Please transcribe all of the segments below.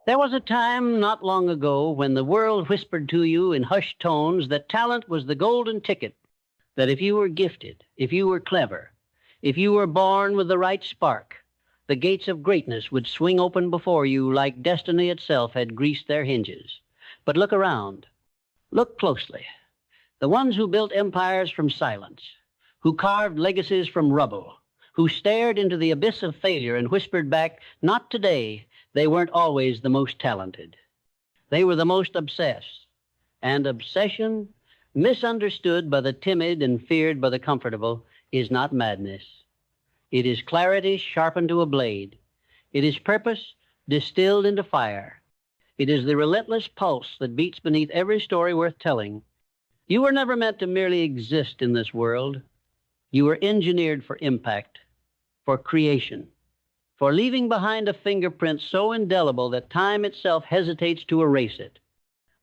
There was a time not long ago when the world whispered to you in hushed tones that talent was the golden ticket, that if you were gifted, if you were clever, if you were born with the right spark, the gates of greatness would swing open before you like destiny itself had greased their hinges. But look around. Look closely. The ones who built empires from silence, who carved legacies from rubble, who stared into the abyss of failure and whispered back, "Not today," they weren't always the most talented. They were the most obsessed. And obsession, misunderstood by the timid and feared by the comfortable, is not madness. It is clarity sharpened to a blade. It is purpose distilled into fire. It is the relentless pulse that beats beneath every story worth telling. You were never meant to merely exist in this world. You were engineered for impact, for creation, for leaving behind a fingerprint so indelible that time itself hesitates to erase it.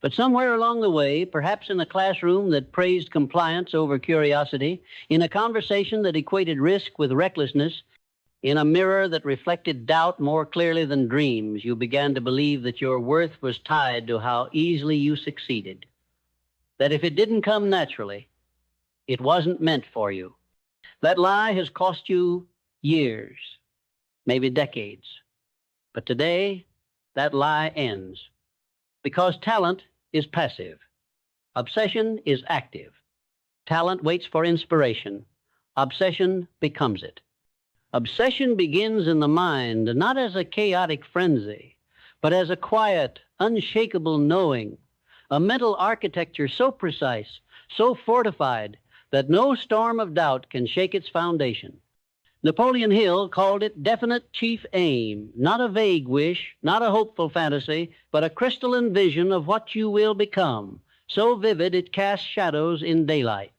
But somewhere along the way, perhaps in a classroom that praised compliance over curiosity, in a conversation that equated risk with recklessness, in a mirror that reflected doubt more clearly than dreams, you began to believe that your worth was tied to how easily you succeeded. That if it didn't come naturally, it wasn't meant for you. That lie has cost you years, maybe decades. But today, that lie ends. Because talent is passive. Obsession is active. Talent waits for inspiration. Obsession becomes it. Obsession begins in the mind, not as a chaotic frenzy, but as a quiet, unshakable knowing, a mental architecture so precise, so fortified, that no storm of doubt can shake its foundation. Napoleon Hill called it definite chief aim, not a vague wish, not a hopeful fantasy, but a crystalline vision of what you will become, so vivid it casts shadows in daylight.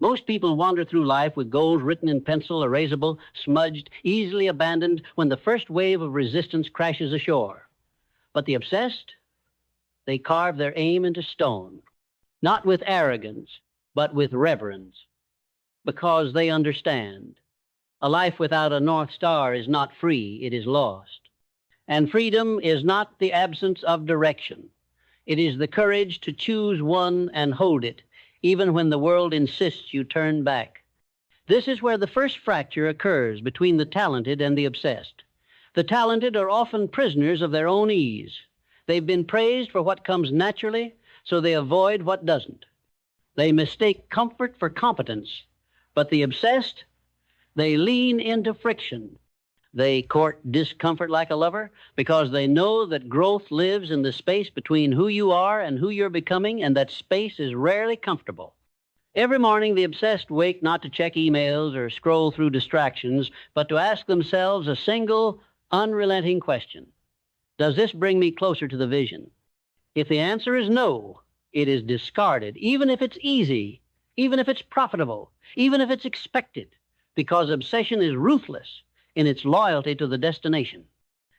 Most people wander through life with goals written in pencil, erasable, smudged, easily abandoned when the first wave of resistance crashes ashore. But the obsessed, they carve their aim into stone, not with arrogance, but with reverence, because they understand. A life without a North Star is not free, it is lost. And freedom is not the absence of direction. It is the courage to choose one and hold it, even when the world insists you turn back. This is where the first fracture occurs between the talented and the obsessed. The talented are often prisoners of their own ease. They've been praised for what comes naturally, so they avoid what doesn't. They mistake comfort for competence, but the obsessed, they lean into friction. They court discomfort like a lover because they know that growth lives in the space between who you are and who you're becoming, and that space is rarely comfortable. Every morning, the obsessed wake not to check emails or scroll through distractions, but to ask themselves a single, unrelenting question. Does this bring me closer to the vision? If the answer is no, it is discarded, even if it's easy, even if it's profitable, even if it's expected, because obsession is ruthless in its loyalty to the destination.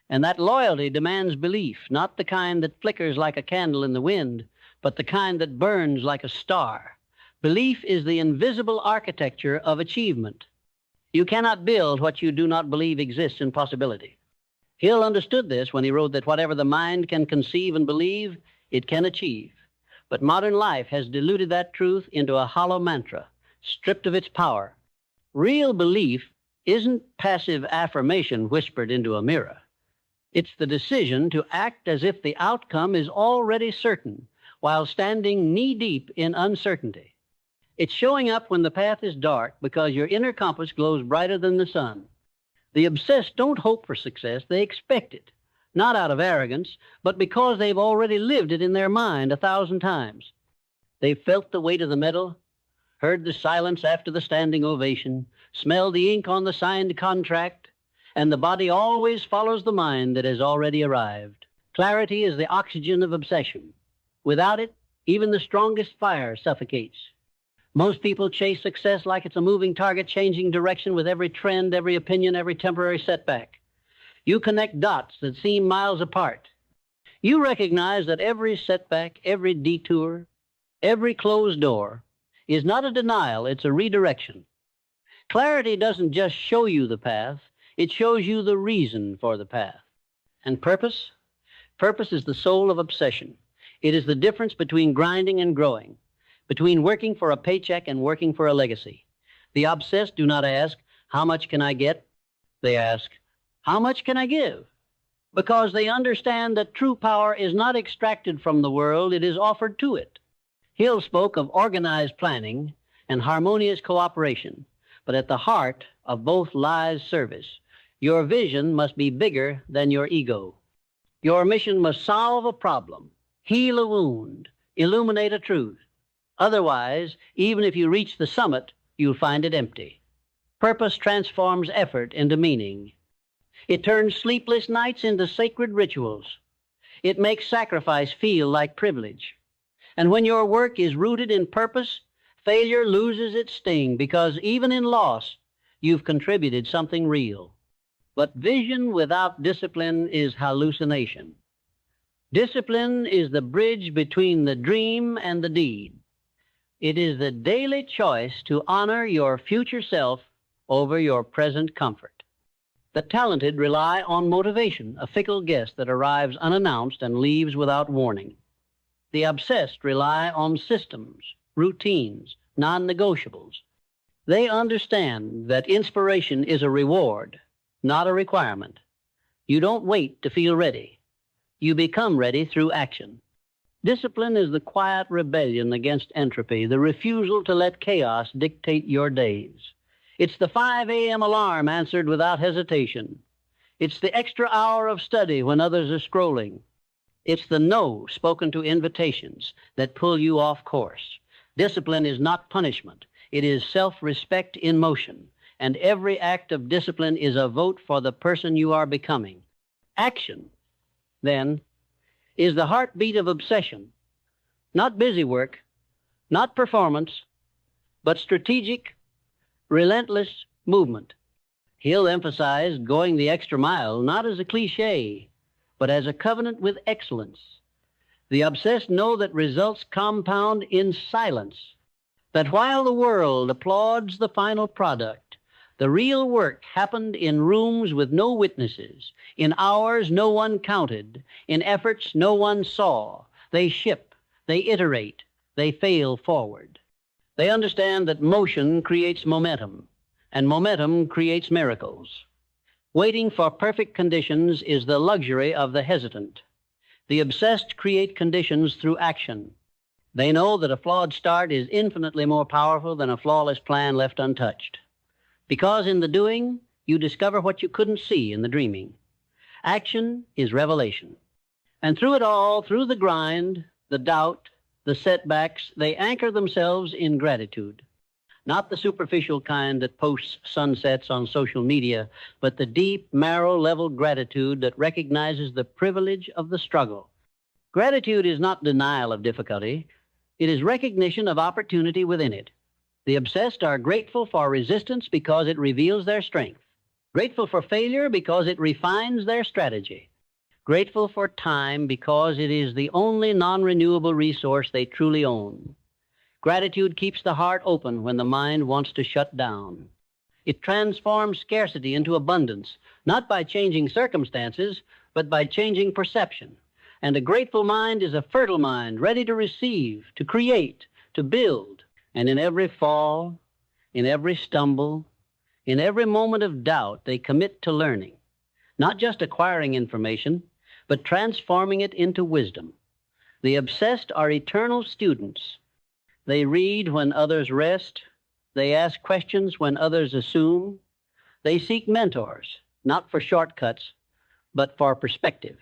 And that loyalty demands belief, not the kind that flickers like a candle in the wind, but the kind that burns like a star. Belief is the invisible architecture of achievement. You cannot build what you do not believe exists in possibility. Hill understood this when he wrote that whatever the mind can conceive and believe, it can achieve. But modern life has diluted that truth into a hollow mantra, stripped of its power. Real belief isn't passive affirmation whispered into a mirror. It's the decision to act as if the outcome is already certain while standing knee-deep in uncertainty. It's showing up when the path is dark because your inner compass glows brighter than the sun. The obsessed don't hope for success, they expect it, not out of arrogance, but because they've already lived it in their mind 1,000 times. They've felt the weight of the medal, heard the silence after the standing ovation, smelled the ink on the signed contract, and the body always follows the mind that has already arrived. Clarity is the oxygen of obsession. Without it, even the strongest fire suffocates. Most people chase success like it's a moving target changing direction with every trend, every opinion, every temporary setback. You connect dots that seem miles apart. You recognize that every setback, every detour, every closed door is not a denial, it's a redirection. Clarity doesn't just show you the path, it shows you the reason for the path. And purpose? Purpose is the soul of obsession. It is the difference between grinding and growing, between working for a paycheck and working for a legacy. The obsessed do not ask, how much can I get? They ask, how much can I give? Because they understand that true power is not extracted from the world, it is offered to it. Hill spoke of organized planning and harmonious cooperation, but at the heart of both lies service. Your vision must be bigger than your ego. Your mission must solve a problem, heal a wound, illuminate a truth. Otherwise, even if you reach the summit, you'll find it empty. Purpose transforms effort into meaning. It turns sleepless nights into sacred rituals. It makes sacrifice feel like privilege. And when your work is rooted in purpose, failure loses its sting because even in loss, you've contributed something real. But vision without discipline is hallucination. Discipline is the bridge between the dream and the deed. It is the daily choice to honor your future self over your present comfort. The talented rely on motivation, a fickle guest that arrives unannounced and leaves without warning. The obsessed rely on systems, routines, non-negotiables. They understand that inspiration is a reward, not a requirement. You don't wait to feel ready. You become ready through action. Discipline is the quiet rebellion against entropy, the refusal to let chaos dictate your days. It's the 5 a.m. alarm answered without hesitation. It's the extra hour of study when others are scrolling. It's the no spoken to invitations that pull you off course. Discipline is not punishment. It is self-respect in motion. And every act of discipline is a vote for the person you are becoming. Action, then, is the heartbeat of obsession. Not busy work, not performance, but strategic, relentless movement. He'll emphasize going the extra mile not as a cliche, but as a covenant with excellence. The obsessed know that results compound in silence, that while the world applauds the final product, the real work happened in rooms with no witnesses, in hours no one counted, in efforts no one saw. They ship, they iterate, they fail forward. They understand that motion creates momentum, and momentum creates miracles. Waiting for perfect conditions is the luxury of the hesitant. The obsessed create conditions through action. They know that a flawed start is infinitely more powerful than a flawless plan left untouched. Because in the doing, you discover what you couldn't see in the dreaming. Action is revelation. And through it all, through the grind, the doubt, the setbacks, they anchor themselves in gratitude. Not the superficial kind that posts sunsets on social media, but the deep, marrow-level gratitude that recognizes the privilege of the struggle. Gratitude is not denial of difficulty. It is recognition of opportunity within it. The obsessed are grateful for resistance because it reveals their strength. Grateful for failure because it refines their strategy. Grateful for time because it is the only non-renewable resource they truly own. Gratitude keeps the heart open when the mind wants to shut down. It transforms scarcity into abundance, not by changing circumstances, but by changing perception. And a grateful mind is a fertile mind, ready to receive, to create, to build. And in every fall, in every stumble, in every moment of doubt, they commit to learning, not just acquiring information, but transforming it into wisdom. The obsessed are eternal students. They read when others rest. They ask questions when others assume. They seek mentors, not for shortcuts, but for perspective.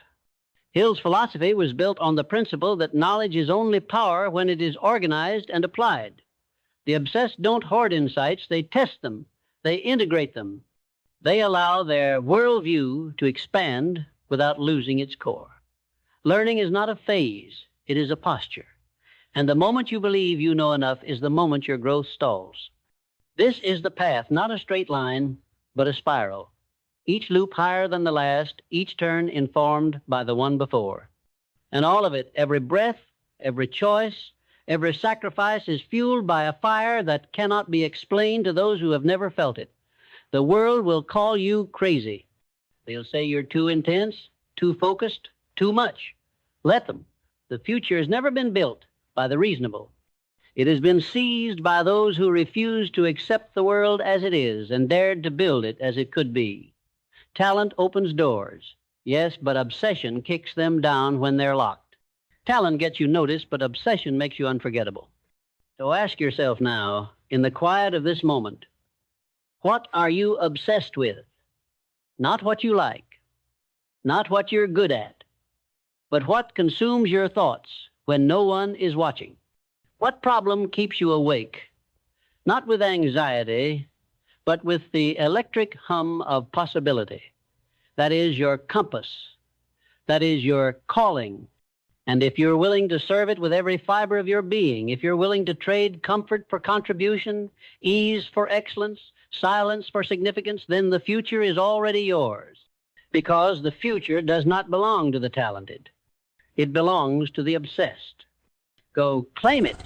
Hill's philosophy was built on the principle that knowledge is only power when it is organized and applied. The obsessed don't hoard insights, they test them, they integrate them. They allow their worldview to expand without losing its core. Learning is not a phase, it is a posture. And the moment you believe you know enough is the moment your growth stalls. This is the path, not a straight line, but a spiral. Each loop higher than the last, each turn informed by the one before. And all of it, every breath, every choice, every sacrifice is fueled by a fire that cannot be explained to those who have never felt it. The world will call you crazy. They'll say you're too intense, too focused, Too much. Let them. The future has never been built by the reasonable. It has been seized by those who refused to accept the world as it is and dared to build it as it could be. Talent opens doors, yes, but obsession kicks them down when they're locked. Talent gets you noticed, but obsession makes you unforgettable. So ask yourself now, in the quiet of this moment, what are you obsessed with? Not what you like, not what you're good at, but what consumes your thoughts when no one is watching. What problem keeps you awake? Not with anxiety, but with the electric hum of possibility. That is your compass. That is your calling. And if you're willing to serve it with every fiber of your being, if you're willing to trade comfort for contribution, ease for excellence, silence for significance, then the future is already yours. Because the future does not belong to the talented. It belongs to the obsessed. Go claim it.